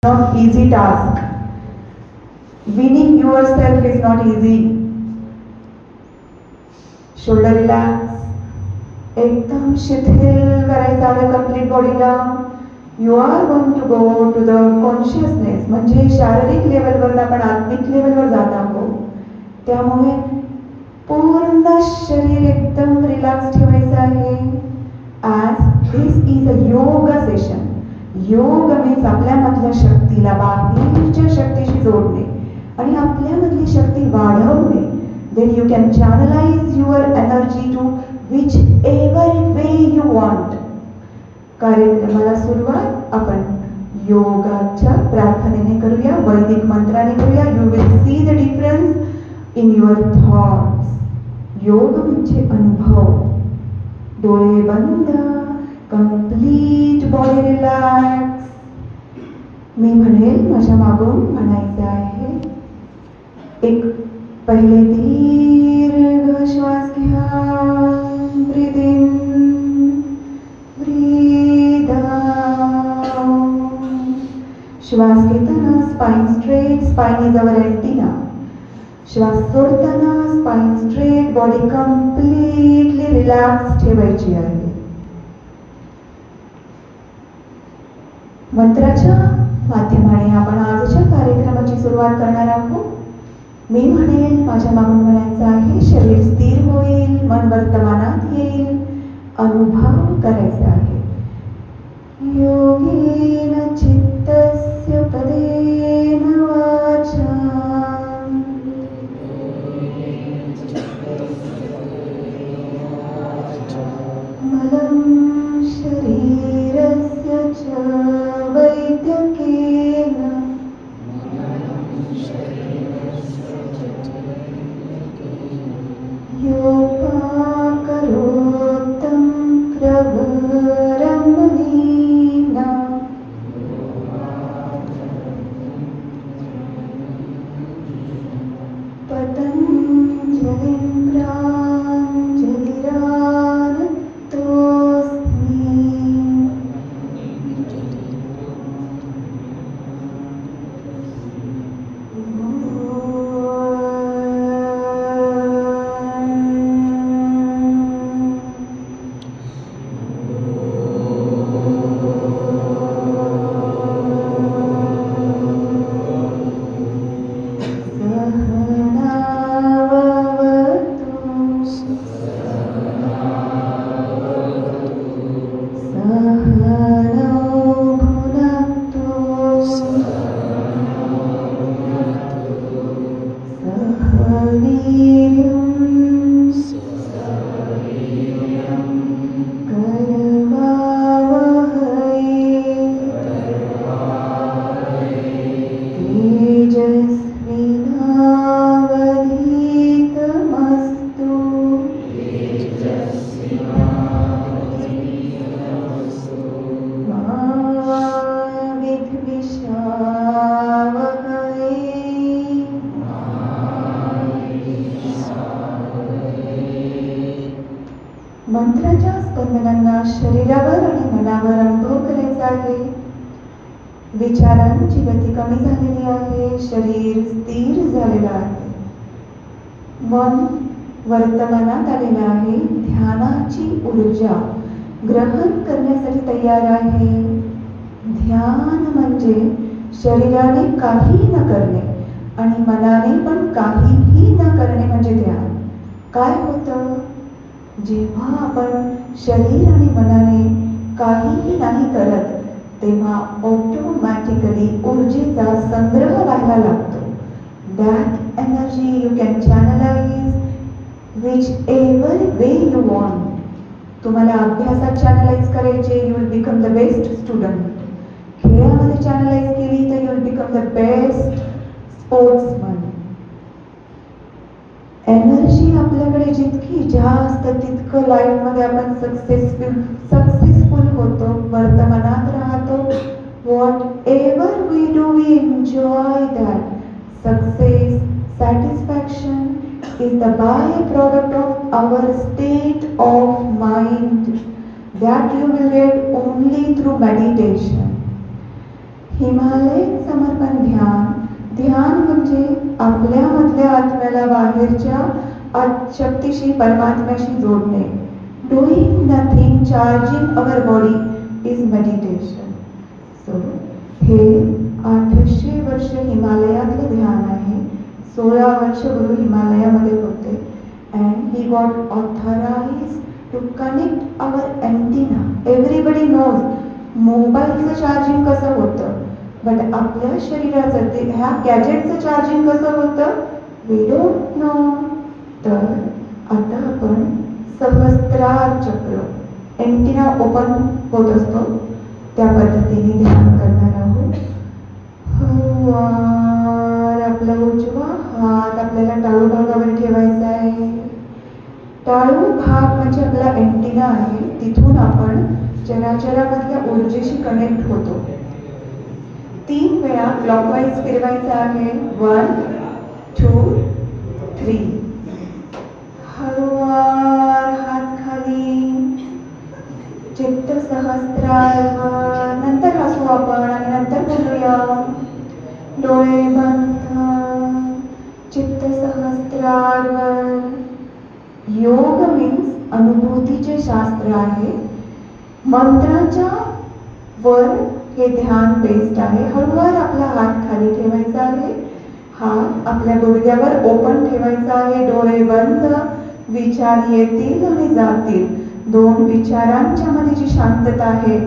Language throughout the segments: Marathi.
not easy task. Winning yourself is not easy. Shoulder relax. एकदम शिथिल करायचं आहे कंप्लीट बॉडीला. You are going to go to the consciousness, म्हणजे शारीरिक लेवलवर आपण आत्मिक लेवलवर जात आहोत. त्यामुळे पूर्ण शरीर एकदम रिलॅक्स ठेवायचं आहे. As this is a yoga session. योग मीन्स आपल्यामधल्या शक्तीला बाहेरच्या शक्तीशी जोडणे आणि आपल्यामधली शक्ती वाढवणे. Then you can channelise your energy to whichever way you want. कार्यक्रमाला सुरुवात आपण योगाच्या प्रार्थनेने करूया, वैदिक मंत्राने करूया. You will see the difference in your thoughts. योग म्हणजे अनुभव. डोळे बंद, कंप्लीट बॉडी रिलॅक्स. मी म्हणेल माझ्या मागून म्हणायचे आहे. एक पहिले दीर्घ श्वास घ्या. Breathe in, breathe out. श्वास घेताना spine straight, spine is our antenna. श्वास सोडताना spine straight, body completely relax ठेवायची आहे. मंत्राच्या माध्यमाने आपण आजच्या कार्यक्रमाची सुरुवात करणार आहोत. मी म्हणेल माझ्या मागून म्हणायचं आहे. शरीर स्थिर होईल, मन वर्तमानात येईल, अनुभव करायचा आहे. योगेन चित्तस्य पदेन वाचा मलं शरीरस्य च वैद्यकेन योपाकरोत्तं प्रवरं मुनीना. पतञ्जलिं प्राञ्जलिरानतोऽस्मि. मंत्राच्या स्पंदनांना शरीरावर आणि मनावर अनुभव करायचा आहे. विचारांची गती कमी झालेली आहे. शरीर स्थिर झालेलं आहे. मन वर्तमानात आलेलं आहे. ध्यानाची ऊर्जा ग्रहण करण्यासाठी तयार आहे. ध्यान म्हणजे शरीराने काही न करणे आणि मनाने पण काहीही न करणे म्हणजे ध्यान. काय होतं जेव्हा आपण शरीर आणि मनाने काहीही नाही करत, तेव्हा ऑटोमॅटिकली ऊर्जेचा संग्रह व्हायला लागतो. That energy you can channelise which ever way you want. तुम्हाला अभ्यासात चॅनलाइज करायचे, you will become the best student. खेळामध्ये चॅनलाइज केली तर you will become the best sportsman. Energy आपल्याकडे जितकी जास्त तितकं लाईफमध्ये आपण सक्सेसफुल होतो, वर्तमानात राहतो. Whatever we do we enjoy that. Success, satisfaction is the byproduct of our state of mind that you will get only through meditation. Himalaya समर्पण ध्यान. ध्यान म्हणजे आपल्यामधल्या आत्म्याला बाहेरच्या शक्तीशी परमात्म्याशी जोडणे. Doing nothing charging our body is meditation. So हे 800 वर्ष हिमालयातलं ध्यान आहे. 16 वर्ष गुरु हिमालयामध्ये होते. And he got authorise to connect our antenna. Everybody knows मोबाईलचं चार्जिंग कसं होतं, बट आपल्या शरीराचं ते ह्या गॅजेटचं चार्जिंग कसं होतं वी डोंट नो. तर आता आपण सहस्त्रार चक्र एंटिना ओपन होत असतो त्या पद्धतीने ध्यान करणार आहोत. आपला उजवा हात आपल्याला टाळू भागावर ठेवायचा आहे. टाळू भाग म्हणजे आपला एंटिना आहे. तिथून आपण चराचरामधल्या ऊर्जेशी कनेक्ट होतो. 3 वेळा क्लॉकवाईज फिरवायचा आहे. 1 2 3. हळूवार हात खाली, चित्त सहस्त्रार. नंतर हसू आपण आणि नंतर बोलूया. डोळे बंद, चित्त सहस्त्रार. योग मीन्स अनुभूतीचे शास्त्र आहे. मंत्राच्या वर हे ध्यान बेस्ड आहे. हळूवार आपला हात खाली ठेवायचा आहे. हात आपल्या गुडघ्यावर ओपन ठेवायचा आहे. डोळे बंद. विचार येतील आणि जातील. 2 विचारांच्या मध्ये जी शांतता आहे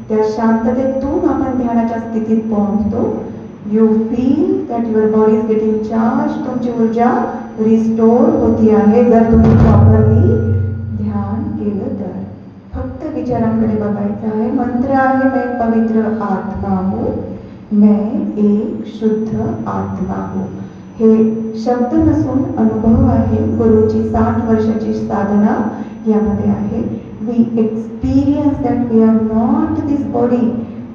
त्या शांततेतून आपण ध्यानाच्या स्थितीत पोहोचतो. You feel that your body is getting charge. तुमची ऊर्जा रिस्टोर होती आहे जर तुम्ही प्रॉपरली ध्यान केलं तर. फक्त विचारांकडे बघायचं आहे. मंत्र आहे मैं पवित्र आत्मा हूँ, मैं एक शुद्ध आत्मा हूँ. हे शब्द नसून अनुभव आहे. गुरुची 60 वर्षाची साधना यामध्ये आहे. We experience that we are not this body.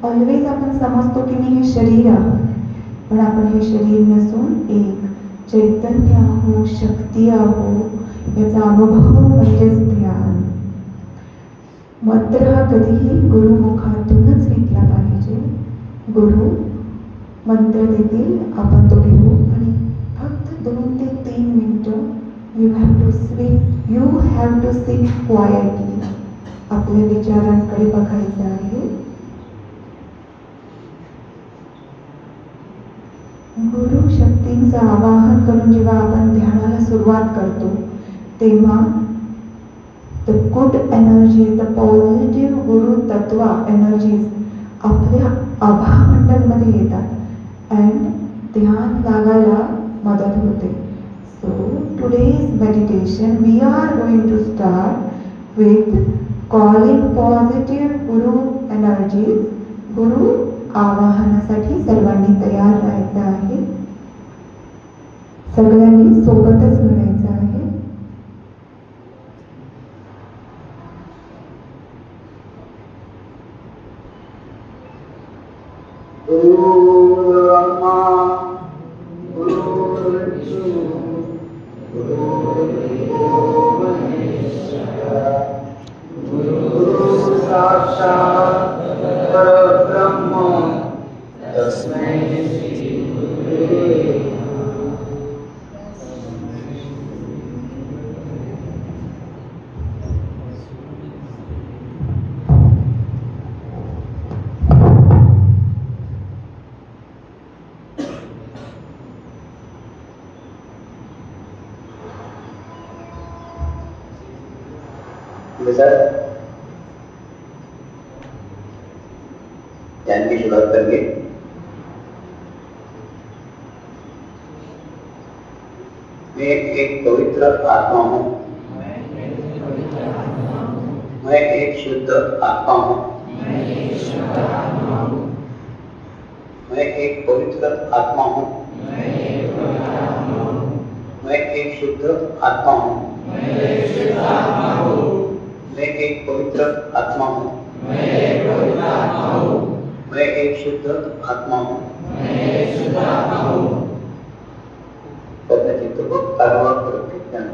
Always आपण समजतो की मी हे शरीर आहे, पण आपण हे शरीर नसून एक चैतन्य आहो, शक्ती आहो. याचा अनुभव म्हणजेच ध्यान. मंत्र हा कधीही गुरुमुखातूनच घेतला पाहिजे. गुरु मंत्र देतील, आपण तो घेऊ आणि फक्त 2 ते 3 मिनिटं you have to sit quietly. आपल्या विचारांकडे बघायचं आहे. गुरु शक्तींचं आवाहन करून जेव्हा आपण ध्यानाला सुरुवात करतो तेव्हा the good energies, the positive गुरु तत्व एनर्जीज आपल्या आभामंडलमध्ये येतात अँड ध्यान लागायला मदत होते. So today's meditation we are going to start with calling positive guru energies. गुरु आवाहनासाठी सर्वांनी तयार राहायचं आहे. सगळ्यांनी सोबतच म्हणायचं आहे. गुरु ब्रह्मा गुरु विष्णु गुरुदेवो महेश्वरः गुरु साक्षात् परब्रह्म तस्मै श्री गुरुवे नमः. सर ध्यान की शुरुआत करेंगे. मैं एक पवित्र आत्मा हूँ, मैं एक शुद्ध आत्मा हूँ, मैं एक पवित्र आत्मा हूँ, मैं एक शुद्ध आत्मा हूँ, मैं एक पवित्र आत्मा हूँ, मैं एक शुद्ध आत्मा हूँ. चित्त को तारवा करके ध्यान.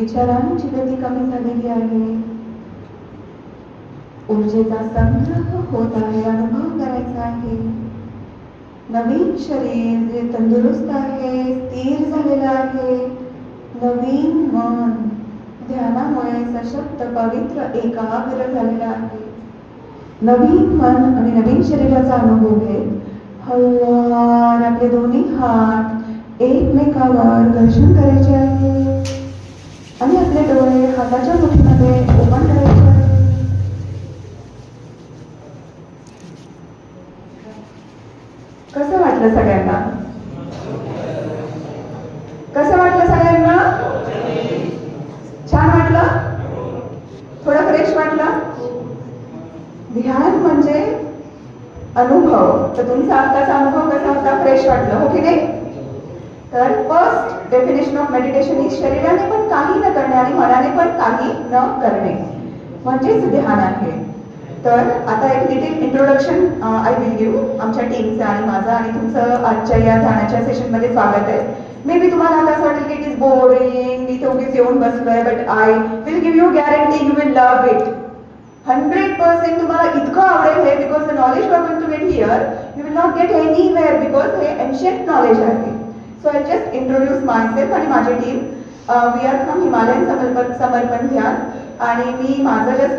विचारांची गती कमी झालेली आहे, ऊर्जेचा संग्रह होत आहे, अनुभव करायचा आहे. नवीन शरीर जे तंदुरुस्त आहे, स्थिर झालेलं आहे. नवीन मन ध्यानामुळे सशक्त, पवित्र, एकाग्र झालेलं आहे. नवीन मन आणि नवीन शरीराचा अनुभव घेत हळूवार आपले दोन्ही हात एकमेकावर घर्षण करायचे आहे आणि आपले डोळे हाताच्या मुठीमध्ये ओपन करायचे आहे. कसं वाटलं सगळ्यांना? कसं वाटलं सगळ्यांना? छान वाटलं? थोडं फ्रेश वाटलं? ध्यान म्हणजे अनुभव. तर तुमचा आत्ताचा अनुभव कसा होता? फ्रेश वाटलं, हो की नाही? तर first definition of meditation is शरीराने पण काही न करणे आणि मनाने पण काही न करणे म्हणजेच ध्यान आहे. तर आता एक little introduction I will give आमच्या टीमचं आणि माझं आणि तुमचं आजच्या या ध्यानाच्या सेशनमध्ये स्वागत आहे. मे बी तुम्हाला आता असं वाटेल की इट इज बोरिंग, मी उगीच येऊन बसलोय, but I will give you guarantee you will love it. 100% तुम्हाला इतकं आवडेल हे, because the knowledge you are going to get here you will not get anywhere, because हे एन्शियंट नॉलेज आहे. So I just introduce myself आणि माझी team. We are from Himalayan Samarpan Dhyan आणि मी माझं जस्ट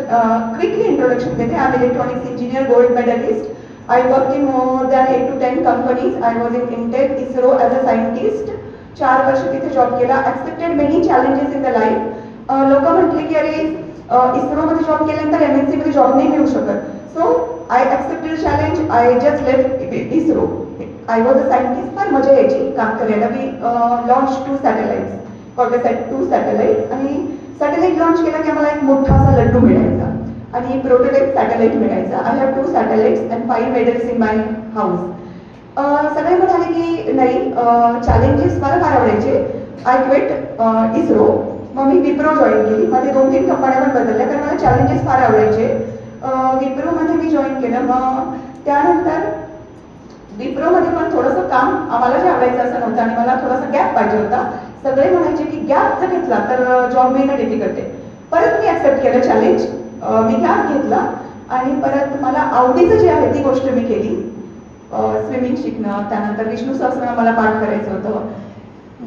क्विकली इंट्रोडक्शन देते. I am electronics engineer, gold medallist. I worked in more than 8 to 10 companies. I was in Intel, ISRO as a scientist. 4 वर्ष तिथे जॉब केला. Accepted many challenges in the life. लोक म्हटले की अरे इस्रो मध्ये जॉब केल्यानंतर MNC मध्ये जॉब नाही मिळू शकत. So I accepted challenge. I just left ISRO. I was a scientist. फार मजा यायची काम करायला. We launched 2 satellites. Called 2 satellites. आणि सॅटेलाइट लॉन्च केला की आम्हाला एक मोठासा लड्डू मिळायचा आणि प्रोटोटाइप सॅटेलाइट मिळायचा. I have 2 satellites and 5 medals in my house. सगळे म्हणाले की नाही, चॅलेंजेस मला फार आवडायचे. I quit ISRO. मग मी विप्रो जॉईन केली. मध्ये 2-3 कंपन्या पण बदलल्या कारण मला चॅलेंजेस फार आवडायचे. विप्रोमध्ये मी जॉईन केलं. मग त्यानंतर विप्रोमध्ये पण थोडंसं काम आम्हाला जे आवडायचं असं नव्हतं आणि मला थोडासा गॅप पाहिजे होता. सगळे म्हणायचे की गॅप जर घेतला तर जॉब मिळणं डिफिकल्ट आहे. परत मी ॲक्सेप्ट केलं चॅलेंज. मी गॅप घेतला आणि परत मला आवडीचं जे आहे ती गोष्ट मी केली. स्विमिंग शिकणं, त्यानंतर विष्णू सहस्रनाम मला पाठ करायचं होतं.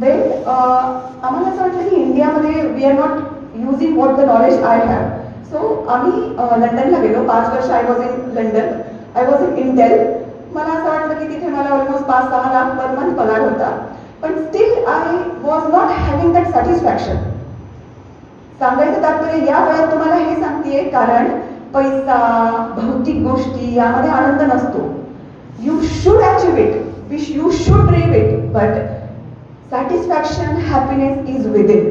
देन आम्हाला असं वाटलं की इंडियामध्ये we are not using what the knowledge I have. So आम्ही लंडनला गेलो. 5 वर्ष I was in London. I was in Intel. मला असं वाटलं की तिथे मला ऑलमोस्ट 5-6 लाख पर मंथ पगार होता. पण still I was not having that satisfaction. सांगायचं तात्पर्य या वेळेत तुम्हाला हे सांगतेय कारण पैसा, भौतिक गोष्टी यामध्ये आनंद नसतो. You should achieve it, you should dream it, but satisfaction, happiness is within.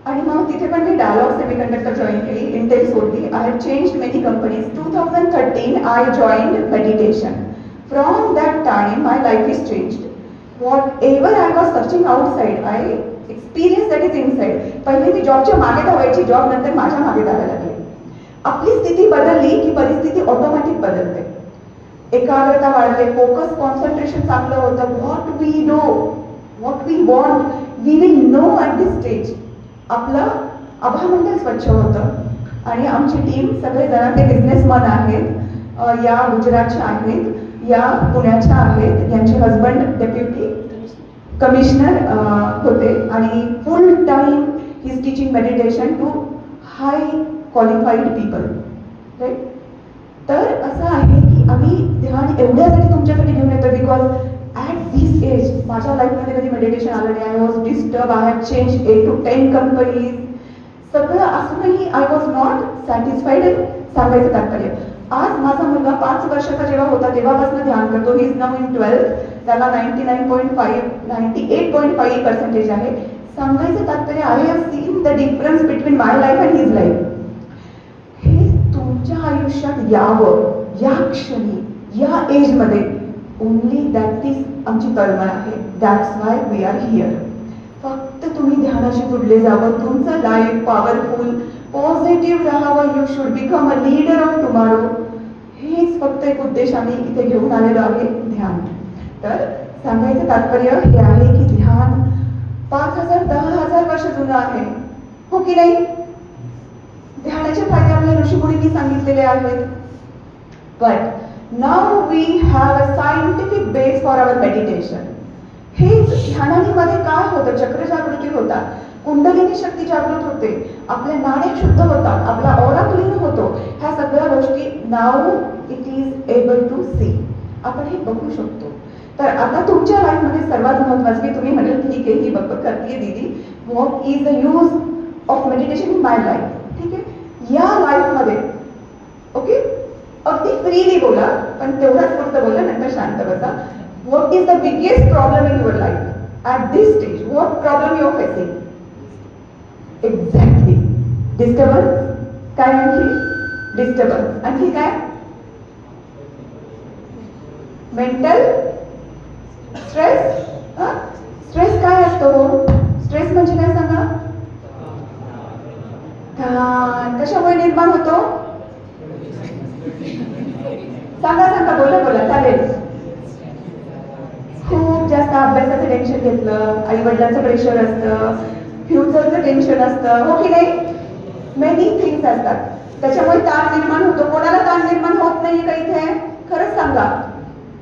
आणि मग तिथे पण मी डायलॉग सेमीकंडक्टर जॉईन केली. इंटेल सोडली. I have changed many companies. 2013 I joined meditation. From that time my life is changed. Whatever I was searching outside, I experienced that is inside. पहिले मी जॉबच्या मागे धावायची, जॉब नंतर माझ्या मागे धावायला लागले. आपली स्थिती बदलली की परिस्थिती ऑटोमॅटिक बदलते. एकाग्रता वाढते, फोकस, कॉन्सन्ट्रेशन चांगलं होतं. What we do, what we want, we will know at this stage. आपलं आभामंडल स्वच्छ होतं आणि आमची टीम सगळेजण ते बिझनेसमन आहेत. या गुजरातच्या आहेत, या पुण्याच्या आहेत. यांचे हजबंड डेप्युटी कमिशनर होते आणि full time he is teaching meditation to high qualified people, right. तर असं आहे की आम्ही ध्यान एवढ्यासाठी तुमच्यासाठी घेऊन येतो बिकॉज ॲट दिस एज माझ्या लाईफमध्ये कधी मेडिटेशन आलं नाही. I was disturb. I have change 8 to 10 companies. सगळं असूनही आय वॉज नॉट सॅटिस्फाईड. सांगायचं तात्पर्य आज माझा मुलगा 5 वर्षाचा जेव्हा होता तेव्हापासून ध्यान करतो. He is now in 12th. त्याला 98.5% आहे. सांगायचं तात्पर्य I have seen the difference between my life and his life. हे तुमच्या आयुष्यात यावं या क्षणी, या एजमध्ये. ओनली दॅट इज आमची तळमळ आहे. That's why we are here. फक्त तुम्ही ध्यानाशी जुडले जावं. तुमचं लाईफ पॉवरफुल, पॉझिटिव्ह राहावं. You should become a leader of tomorrow. हेच फक्त एक उद्देश आम्ही इथे घेऊन आलेलो आहे, ध्यान. तर सांगायचं तात्पर्य हे आहे की ध्यान 5,000-10,000 वर्ष जुनं आहे. हो की नाही? ध्यानाचे फायदे आपल्या ऋषीमुनींनी सांगितलेले आहेत. But now we have a scientific base for our meditation. हे ध्यानामध्ये काय होतं? चक्र जागृती होतात, कुंडलिनी शक्ती जागृत होते, आपल्या नाड्या शुद्ध होतात, आपला ऑरा क्लीन होतो. ह्या सगळ्या गोष्टी now it is able to see. आपण हे बघू शकतो. तर आता तुमच्या लाईफमध्ये सर्वात महत्वाचं की तुम्ही म्हणाल ठीक आहे ही करते दीदी, what is the use of meditation in my life. ठीक आहे, या लाईफमध्ये ओके अगदी फ्रीली बोला, पण तेवढाच पुरतं बोला, नंतर शांत बसा. What is the biggest problem in your life at this stage? What problem you are facing? Exactly disturbance. काय आणखी? डिस्टर्बन्स. आणखी काय? Mental stress. स्ट्रेस काय असतो? स्ट्रेस म्हणजे काय सांगा? कशामुळे निर्माण होतो? सांगा सांगा, बोला बोला, चालेल. खूप जास्त अभ्यासाचं टेन्शन घेतलं, आई वडिलांचं प्रेशर असतं, फ्युचरचं टेन्शन असतं, हो की नाही? मेनी थिंग्स असतात, त्याच्यामुळे ताण निर्माण होतो. कोणाला ताण निर्माण होत नाहीये का इथे? खरंच सांगा.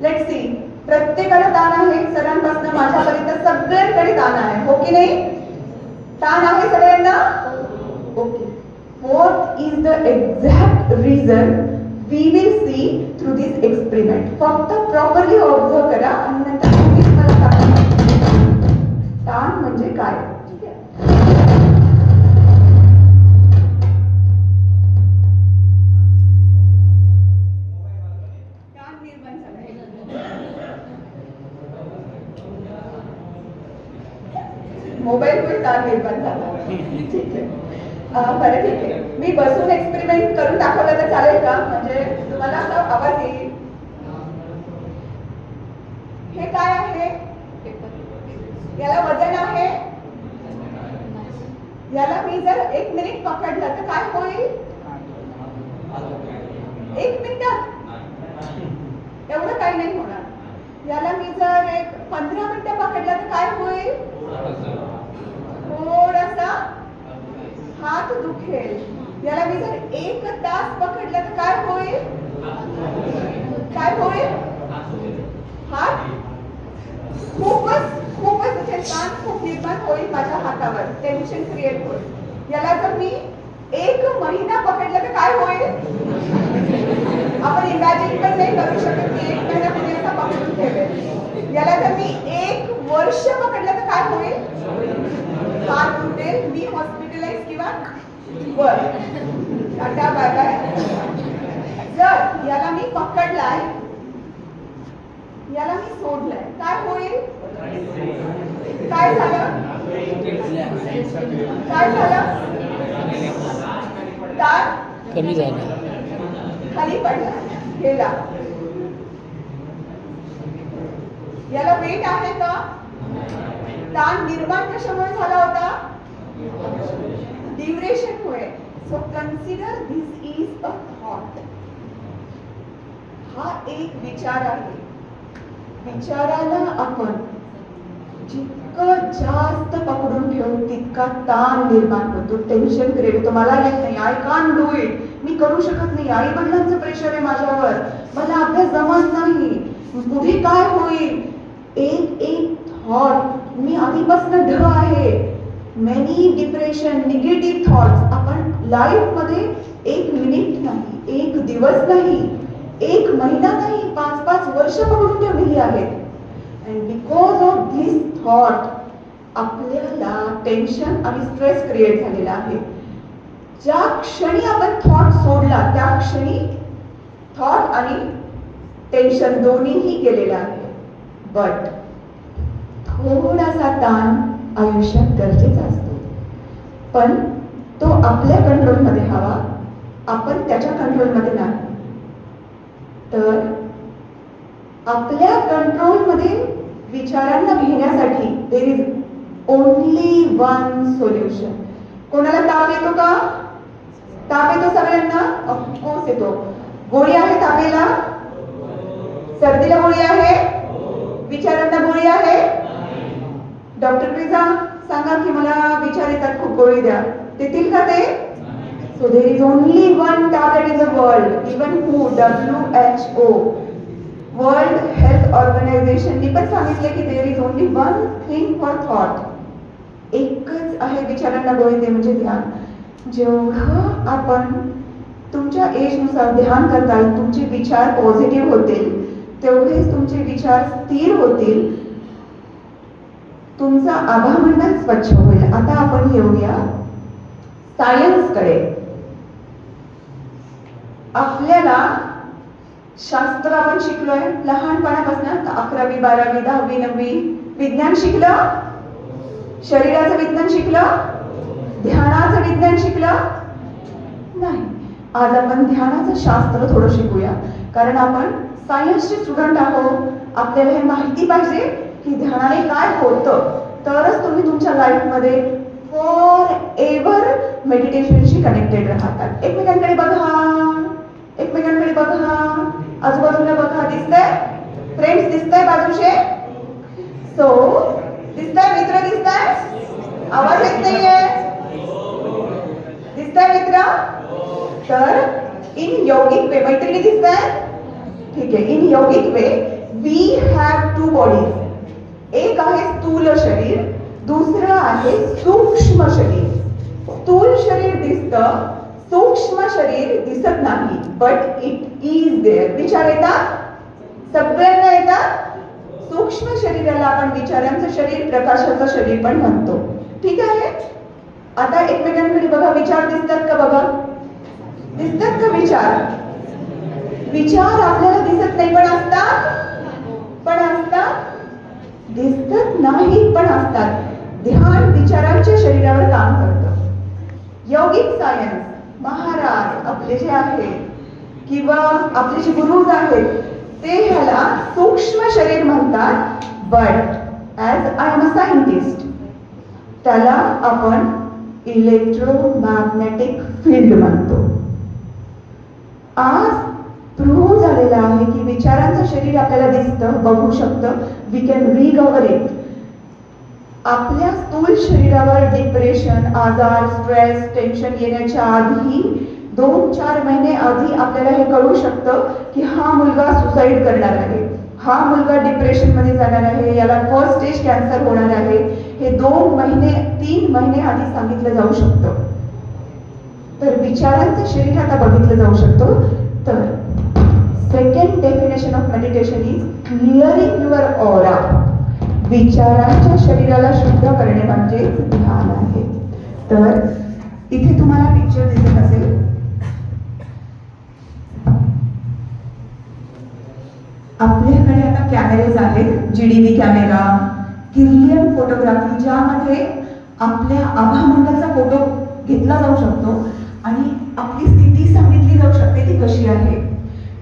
Let's see. प्रत्येकाला ताण आहे, सरांपासून माझ्यापर्यंत सगळ्यांकडे ताण आहे, हो की नाही? ताण आहे सगळ्यांना. Okay, what is the exact reason we will see through this experiment. फक्त प्रॉपरली ऑब्झर्व करा आणि नंतर तुम्हीच मला सांगा ताण म्हणजे काय. ठीक आहे, ताण निर्माण झालाय. मोबाईलमुळे ताण निर्माण झाला. ठीक आहे, बरं ठीक आहे. मी बसून एक्सपेरिमेंट करून दाखवलं तर चालेल का? म्हणजे तुम्हाला असा आवाज येईल. हे काय आहे? याला वजन आहे. याला मी जर 1 मिनिट पकडलं तर काय होईल? 1 मिनिटात एवढं काही नाही होणार. याला मी जर 15 मिनिटं पकडलं तर काय होईल? थोडासा हात दुखेल. याला मी जर 1 तास पकडलं तर काय होईल? काय होईल? हात खूपच ताण खूप निर्माण होईल माझ्या हातावर, टेन्शन क्रिएट होईल. याला जर मी 1 महिना पकडलं तर काय होईल? आपण इमॅजिन पण नाही करू शकत की 1 महिना कुठे असा पकडून ठेवेल. याला जर मी 1 वर्ष पकडलं तर काय होईल? हात तुटेल, मी हॉस्पिटलाइज किंवा वर टाटा बाय बाय. जर याला मी पकडलाय, याला मी सोडलंय, काय होईल? काय झालं? काय झालं? ताण कमी झाला, खाली पडला, गेला. याला वेट आहे का? ताण निर्माण कशामुळे झाला होता? ड्युरेशन मुळे. So consider this is a thought. हा एक विचार आहे. विचाराला आपण जितकं जास्त पकडून ठेवू तितका ताण निर्माण होतो, टेन्शन क्रिएट होतो. मला येत नाही, आय कांट डू इट, मी करू शकत नाही, आई वडिलांचं प्रेशर आहे माझ्यावर, मला अभ्यास जमत नाही, पुढे काय होईल. एक थॉट, मी आधीपासून ढ आहे. मेनी डिप्रेशन, निगेटिव्ह थॉट्स आपण लाईफ मध्ये 1 मिनिट नाही, 1 दिवस नाही, 1 महिना नाही, 5-5 वर्ष पकडून ठेवलेली आहेत. And because of this thought आपल्याला टेन्शन आणि स्ट्रेस क्रिएट झालेला आहे. ज्या क्षणी आपण थॉट सोडला त्या क्षणी थॉट आणि टेन्शन दोन्हीही गेलेलं आहे. बट थोडासा ताण आयुष्यात गरजेचा असतो, पण तो आपल्या कंट्रोलमध्ये हवा, आपण त्याच्या कंट्रोलमध्ये नाही. तर आपल्या कंट्रोलमध्ये विचारांना घेण्यासाठी there is only one solution. कोणाला ताप येतो का? ताप येतो सगळ्यांना? ऑफकोर्स येतो. गोळी आहे तापेला? सर्दीला गोळी आहे? विचारांना गोळी आहे? डॉक्टरकडे जा, सांगा की मला विचार येतात, खूप गोळी द्या. देतील का ते? So there is only one target in the world, even who, WHO, World Health Organization ने पण सांगितले की there is only one thing for thought. एकच आहे विचारांना गोळी ते म्हणजे ध्यान. जेवढं आपण तुमच्या एजनुसार ध्यान करताल तुमचे विचार पॉझिटिव्ह होतील, तेवढेच तुमचे विचार स्थिर होतील, तुमचा आभामंडल स्वच्छ होईल. आता आपण येऊया सायन्सकडे. आपल्याला शास्त्र आपण शिकलोय लहानपणापासून 11वी 12वी 10वी 9वी. विज्ञान शिकलं, शरीराचं विज्ञान शिकलं, ध्यानाचं विज्ञान शिकलं नाही. आज आपण ध्यानाचं शास्त्र थोडं शिकूया, कारण आपण सायन्सचे स्टुडंट आहोत. आपल्याला हे माहिती पाहिजे की ध्यानाने काय होतं, तरच तुम्ही तुमच्या लाईफमध्ये फॉर एव्हर मेडिटेशनशी कनेक्टेड राहतात. एकमेकांकडे बघा, एकमेकांकडे बघा, आजूबाजूला बघा. दिसतंय फ्रेंड्स? दिसतंय बाजूचे? सो दिसतंय मित्र? दिसतंय? आवाज येत नाहीये? दिसतंय मित्र? तर इन यौगिक वे मैत्रिणी दिसतंय? ठीक आहे. इन यौगिक way we have two bodies. एक आहे स्थूल शरीर, दुसरं आहे सूक्ष्म शरीर. स्थूल शरीर दिसतं, सूक्ष्म शरीर दिसत नाही, बट इट इज देअर. विचार येतात? सगळ्यांना येतात? सूक्ष्म शरीराला आपण विचारांचं शरीर, प्रकाशाचं शरीर पण म्हणतो. ठीक आहे. आता एकमेकांकडे बघा. विचार दिसतात का? बघा, दिसतात का विचार? विचार आपल्याला दिसत नाही पण असतात, पण असतात. दिसत नाही पण असतात. ध्यान विचारांच्या शरीरावर काम करतं. यौगिक सायन्स महाराज आपले जे आहेत किंवा आपले जे गुरुज आहेत ते ह्याला सूक्ष्म शरीर म्हणतात. But as I am a scientist त्याला आपण इलेक्ट्रोमॅग्नेटिक फील्ड म्हणतो. आज प्रूव्ह झालेलं आहे की विचारांचं शरीर आपल्याला दिसतं, बघू शकतं. We can recover it. आपल्या स्थूल शरीरावर डिप्रेशन, आजार, स्ट्रेस, टेन्शन येण्याच्या आधी 2-4 महिने आधी आपल्याला हे कळू शकतं की हा मुलगा सुसाईड करणार आहे, हा मुलगा डिप्रेशन मध्ये जाणार आहे, याला फर्स्ट स्टेज कॅन्सर होणार आहे. हे 2 महिने 3 महिने आधी सांगितलं जाऊ शकतं. तर विचारांचं शरीर आता बघितलं जाऊ शकतं. तर second definition of meditation is clearing your aura. विचारांच्या शरीराला शुद्ध करणे म्हणजे ध्यान आहे. तर इथे तुम्हाला पिक्चर दिसत असेल. आपल्याकडे आता कॅमेरेज आहेत, GDB कॅमेरा, किर्लियन फोटोग्राफी, ज्यामध्ये आपल्या आभामंडलचा फोटो घेतला जाऊ शकतो आणि आपली स्थिती सांगितली जाऊ शकते ती कशी आहे.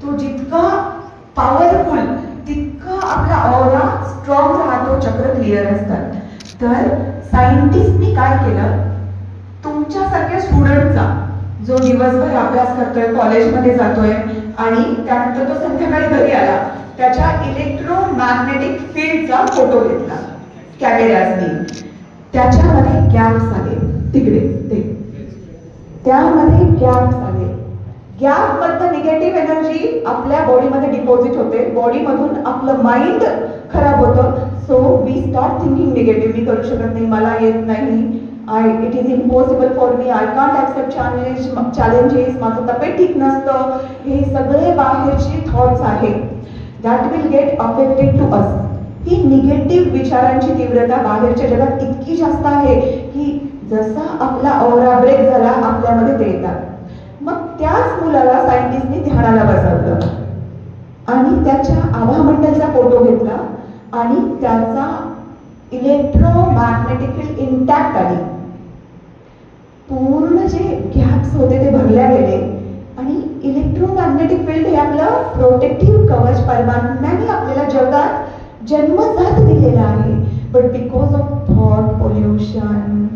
तो जितका पॉवरफुल तितका आपला ऑरा स्ट्रॉंग राहतो, चक्र क्लिअर असतात. तर सायंटिस्टनी काय केलं, तुमच्यासारख्या स्टुडंटचा जो दिवसभर अभ्यास करतोय, कॉलेजमध्ये जातोय आणि त्यानंतर तो संध्याकाळी घरी आला, त्याच्या इलेक्ट्रोमॅग्नेटिक फील्डचा फोटो घेतला कॅमेऱ्यानी. त्याच्यामध्ये गॅप्स आले, तिकडे ते त्यामध्ये गॅप्स आले. गॅप मधनं निगेटिव्ह एनर्जी आपल्या बॉडीमध्ये डिपॉझिट होते, बॉडीमधून आपलं माइंड खराब होतं. So we start thinking negative. मी करू शकत नाही, मला येत नाही, it is impossible for me, I can't accept challenges, माझं तब्येत ठीक नसतं. हे सगळे बाहेरचे थॉट्स आहेत that will get affected to us. ही निगेटिव्ह विचारांची तीव्रता बाहेरच्या जगात इतकी जास्त आहे की जसा आपला ऑरा ब्रेक झाला आपल्यामध्ये ते येतात. मग त्याच मुलाला सायंटिस्टनी ध्यानाला बसवलं आणि त्याच्या आभामंडलचा फोटो घेतला आणि त्याचा इलेक्ट्रोमॅग्नेटिक फील्ड इंटॅक्ट आली. पूर्ण जे गॅप्स होते ते भरल्या गेले आणि इलेक्ट्रोमॅग्नेटिक फील्ड हे आपलं प्रोटेक्टिव्ह कवच परमात्म्याने आपल्याला जगात जन्मजात दिलेला आहे. But because of thought pollution,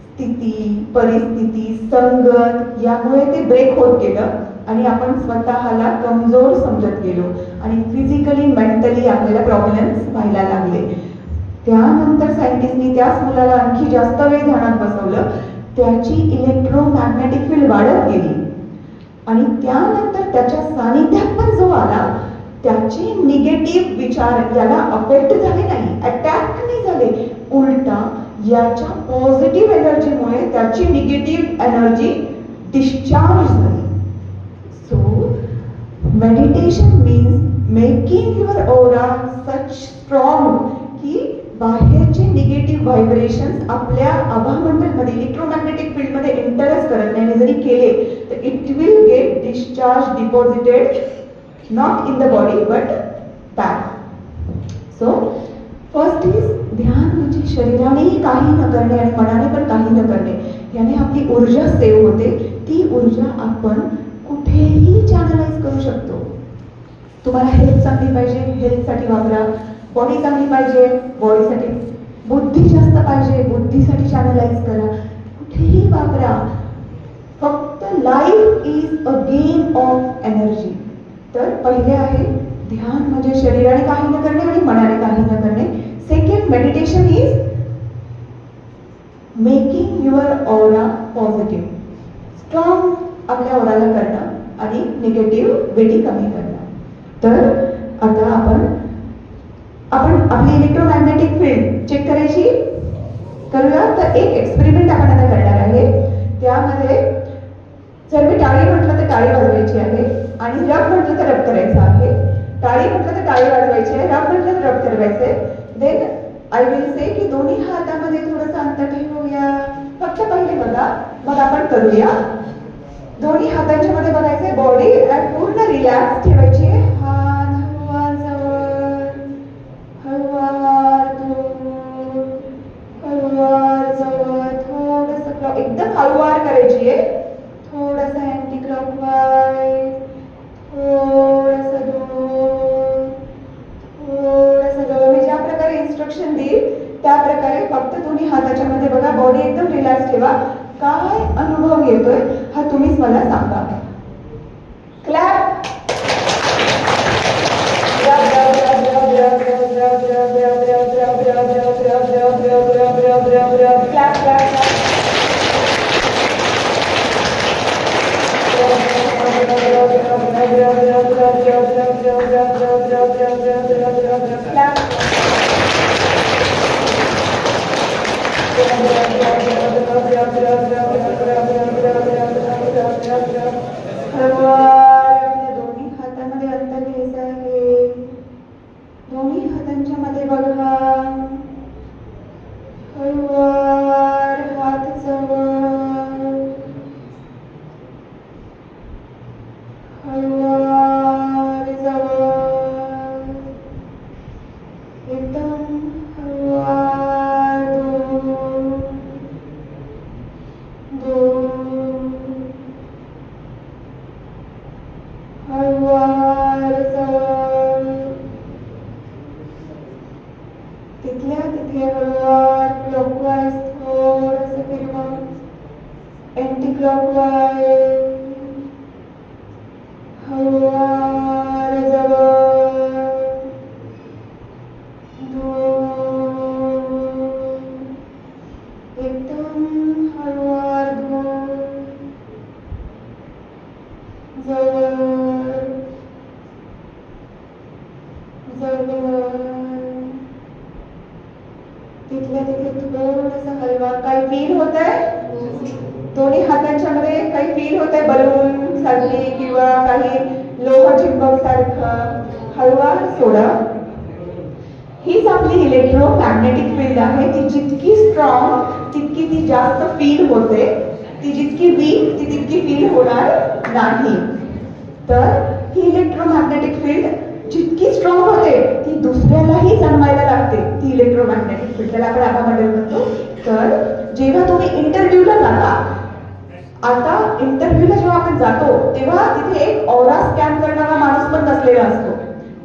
स्थिती, परिस्थिती, संगत यामुळे ते ब्रेक होत गेलं आणि आपण स्वतःला कमजोर समजत गेलो आणि फिजिकली मेंटली आपल्याला प्रॉब्लेम्स व्हायला लागले. त्यानंतर सायंटिस्टनी त्याच मुलाला आणखी जास्त वेळ ध्यानात बसवलं. त्याची इलेक्ट्रोमॅग्नेटिक फील्ड वाढत गेली आणि त्यानंतर त्याच्या सानिध्यात पण जो आला त्याचे निगेटिव्ह विचार याला अफेक्ट झाले नाही, अटॅक नाही झाले, उलटा याच्या पॉझिटिव्ह एनर्जीमुळे त्याची निगेटिव्ह एनर्जी डिस्चार्ज झाली. So meditation means making your aura such strong की बाहेरचे निगेटिव्ह व्हायब्रेशन्स आपल्या आभामंडलमध्ये इलेक्ट्रोमॅग्नेटिक फील्डमध्ये एंटरच करत नाही आणि जरी केले तर it will get discharge deposited not in the body but back. So first is ध्यान म्हणजे शरीरानेही काही न करणे आणि मनाने पण काही न करणे, याने आपली ऊर्जा सेव्ह होते. ती ऊर्जा आपण कुठेही चॅनलाइज करू शकतो. तुम्हाला हेल्थ चांगली पाहिजे, हेल्थसाठी वापरा. बॉडी चांगली पाहिजे, बॉडीसाठी. बुद्धी जास्त पाहिजे, बुद्धीसाठी चॅनलाइज करा. कुठेही वापरा. फक्त life is a game of energy. तर पहिले आहे ध्यान म्हणजे शरीराने काही न करणे आणि मनाने काही न करणे. Second, meditation is making your aura positive, strong आपल्या ऑराला करणं आणि निगेटिव्हिटी कमी करणं. तर आता आपण आपली इलेक्ट्रोमॅग्नेटिक फील्ड चेक करायची करूया. तर एक एक्सपेरिमेंट आपण आता करणार आहे. त्यामध्ये जर मी टाळी म्हटलं तर टाळी वाजवायची आहे आणि रब म्हटलं तर रब करायचं आहे. टाळी म्हटलं तर टाळी वाजवायची आहे, रब म्हटलं तर रब करायचंय. देन आय विल से की दोन्ही हातामध्ये थोडंसं अंतर ठेवूया. फक्त पहिले बघा, मग आपण करूया. दोन्ही हातांच्या मध्ये बघायचंय, बॉडी पूर्ण रिलॅक्स ठेवायची आहे. हात हळूवार जवळ, हळूवार दूर, हळूवार जवळ, थोडंसं एकदम हळूवार करायची आहे. थोडंसं अँटी क्लॉकवाईज, थोडंसं दूर, थोडंसं जवळ. मी ज्या प्रकारे इन्स्ट्रक्शन देईल त्या प्रकारे फक्त दोन्ही हाताच्या मध्ये बघा. बॉडी एकदम रिलॅक्स ठेवा. काय अनुभव येतोय हा तुम्हीच मला सांगा. क्लॅप. दोन्ही हातामध्ये अंतर घ्यायचं आहे. दोन्ही हातांच्या मध्ये बघा. हळूवार हात जवळ, हळूवार जवळ, एकदम हळूवार दूर, हळूवार जवळ. तिथल्या तिथे हळूवार क्लॉकवाईज थोडंसं फिरवा. अँटी क्लॉकवाईज, हळूवार जवळ, दूर, एकदम हळूवार दूर, जवळ, जवळ. तिथल्या तिथे थोडंसं हलवा. काही फील होत आहे दोन्ही हातांच्या मध्ये? काही फील होत आहे बलून सारखी किंवा काही लोह चिंबक सारखं? हळवा सोडा. हीच आपली इलेक्ट्रोमॅग्नेटिक फील्ड आहे. ती जितकी स्ट्रॉंग तितकी ती जास्त फील होते, ती जितकी वीक ती तितकी फील होणार नाही. तर ही इलेक्ट्रोमॅग्नेटिक फील्ड जितकी स्ट्रॉंग होते ती दुसऱ्यालाही जाणवायला लागते. ती इलेक्ट्रोमॅग्नेटिक फील्ड त्याला आपण आभामंडल म्हणतो. तर जेव्हा तुम्ही इंटरव्ह्यूला जाता, आता इंटरव्ह्यूला जेव्हा आपण जातो तेव्हा तिथे एक ऑरा स्कॅन करणारा माणूस पण बसलेला असतो.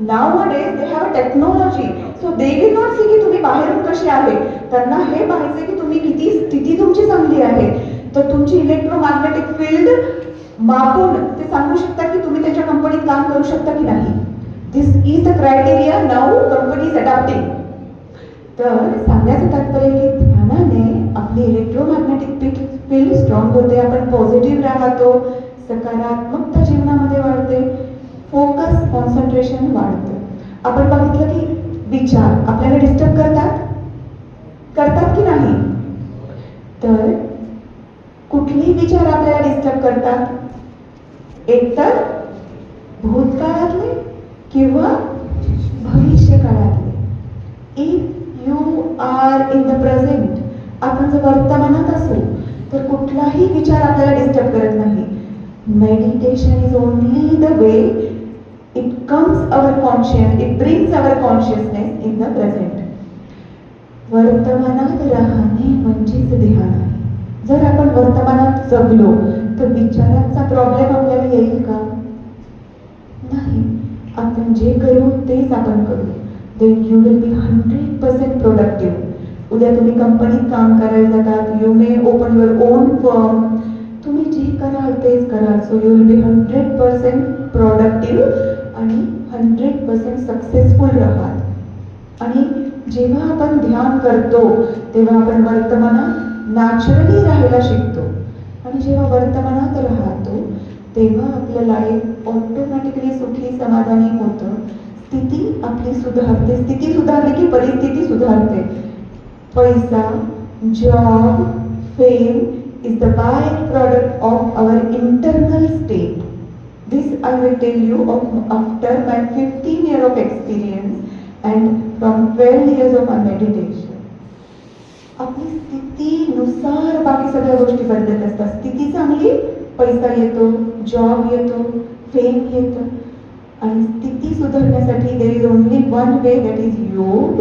Nowadays they have a technology, so they will not see की तुम्ही बाहेरून कसे आहे. त्यांना हे पाहायचे की तुम्ही किती स्थिती तुमची चांगली आहे. तर तुमची इलेक्ट्रोमॅग्नेटिक फील्ड मापून ते सांगू शकता की तुम्ही त्याच्या कंपनीत काम करू शकता की नाही. This is the criteria now company is adopting. तर सांगण्याचं तात्पर्य की ध्यानाने आपली इलेक्ट्रोमॅग्नेटिक फील स्ट्रॉंग होते, आपण पॉझिटिव्ह राहतो, सकारात्मकता जीवनामध्ये वाढते, फोकस कॉन्सन्ट्रेशन वाढतं. आपण बघितलं की विचार आपल्याला डिस्टर्ब करतात की नाही? तर कुठलेही विचार आपल्याला डिस्टर्ब करतात, एकतर भूतकाळातले किंवा भविष्यकाळातले. If you are in the present, आपण जर वर्तमानात असू तर कुठलाही विचार आपल्याला डिस्टर्ब करत नाही. Meditation is only the way it comes our conscious, it brings our consciousness in the present. वर्तमानात राहणे म्हणजेच ध्यान आहे. जर आपण वर्तमानात जगलो तर विचारांचा प्रॉब्लेम आपल्याला येईल का? नाही. आपण जे करू तेच आपण करू. Then you will be 100% productive. उद्या तुम्ही कंपनीत काम करायला जातात, you may open your own firm, तुम्ही जे कराल तेच कराल. So you will be 100% productive आणि 100% सक्सेसफुल राहाल. आणि जेव्हा आपण ध्यान करतो तेव्हा आपण वर्तमानात नॅचरली राहायला शिकतो. आणि जेव्हा वर्तमानात राहतो तेव्हा आपलं लाईफ ऑटोमॅटिकली सुखी समाधानी होतं. स्थिती आपली सुधारते. स्थिती सुधारली की परिस्थिती सुधारते. पैसा, job, fame is the byproduct of our internal state. This I will tell you of after my 15 years of experience and from 12 years of my meditation. आपली स्थितीनुसार बाकी सगळ्या गोष्टी बदलत असतात. स्थिती चांगली, पैसा येतो, जॉब येतो, फेम येतं. आणि स्थिती सुधारण्यासाठी there is only one way, that is yoga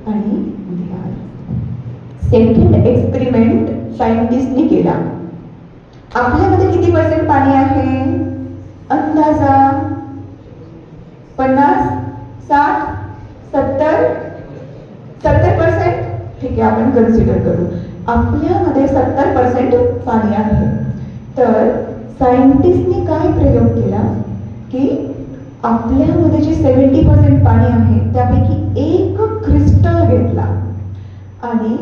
आणि ध्यान. सेकंड एक्सपेरिमेंट सायंटिस्टनी केला. आपल्यामध्ये किती % पाणी आहे? अंदाजा 50, 60, 70%. ठीक आहे, आपण कन्सिडर करू आपल्यामध्ये 70% पाणी आहे. तर सायंटिस्टनी काय प्रयोग केला की आपल्यामध्ये जे 70% पाणी आहे त्यापैकी एक क्रिस्टल घेतला आणि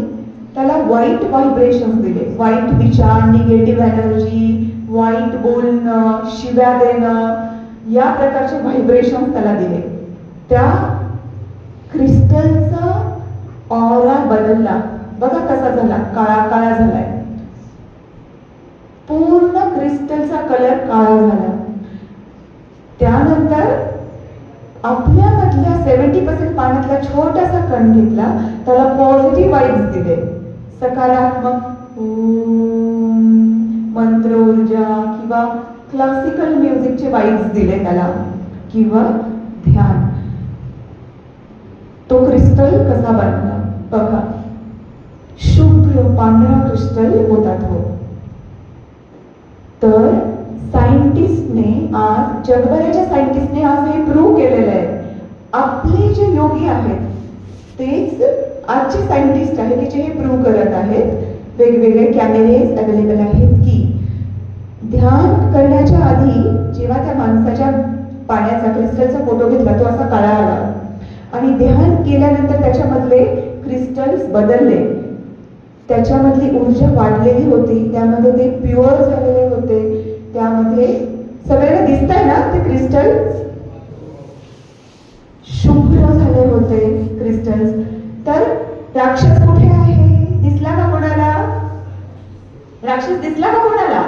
त्याला वाईट व्हायब्रेशन्स दिले. वाईट विचार, निगेटिव्ह एनर्जी, वाईट बोलणं, शिव्या देणं, या प्रकारचे व्हायब्रेशन्स त्याला दिले. त्या क्रिस्टलचा ऑरा बदलला. बघा कसा झाला, काळा काळा झालाय. पूर्ण क्रिस्टलचा कलर काळा झाला. त्यानंतर आपल्यामधल्या 70% पाण्यातला छोटासा कण घेतला, त्याला पॉझिटिव्ह वाईब्स दिले, सकारात्मक मंत्र ऊर्जा किंवा क्लासिकल म्युझिकचे वाईब्स दिले त्याला, किंवा ध्यान. तो क्रिस्टल कसा बनला बघा. शुभ्र पांढरा क्रिस्टल होता तो. तर सायंटिस्टने आज, जगभराच्या सायंटिस्टने आज हे प्रूव्ह केलेलं आहे. आपले जे योगी आहेत तेच आजचे सायंटिस्ट आहेत की जे हे प्रूव्ह करत आहेत. वेगवेगळे कॅमेरेज अवेलेबल आहेत की ध्यान करण्याच्या आधी जेव्हा त्या माणसाच्या पाण्याचा क्रिस्टलचा फोटो घेतला तो असा काळा आला आणि ध्यान केल्यानंतर त्याच्यामधले क्रिस्टल्स बदलले, त्याच्यामधली ऊर्जा वाढलेली होती, त्यामध्ये ते प्युअर झालेले होते. त्यामध्ये सगळ्यांना दिसतंय ना ते क्रिस्टल शुभ्र झाले होते क्रिस्टल्स. तर राक्षस कुठे आहे? दिसला का कोणाला? राक्षस दिसला का कोणाला?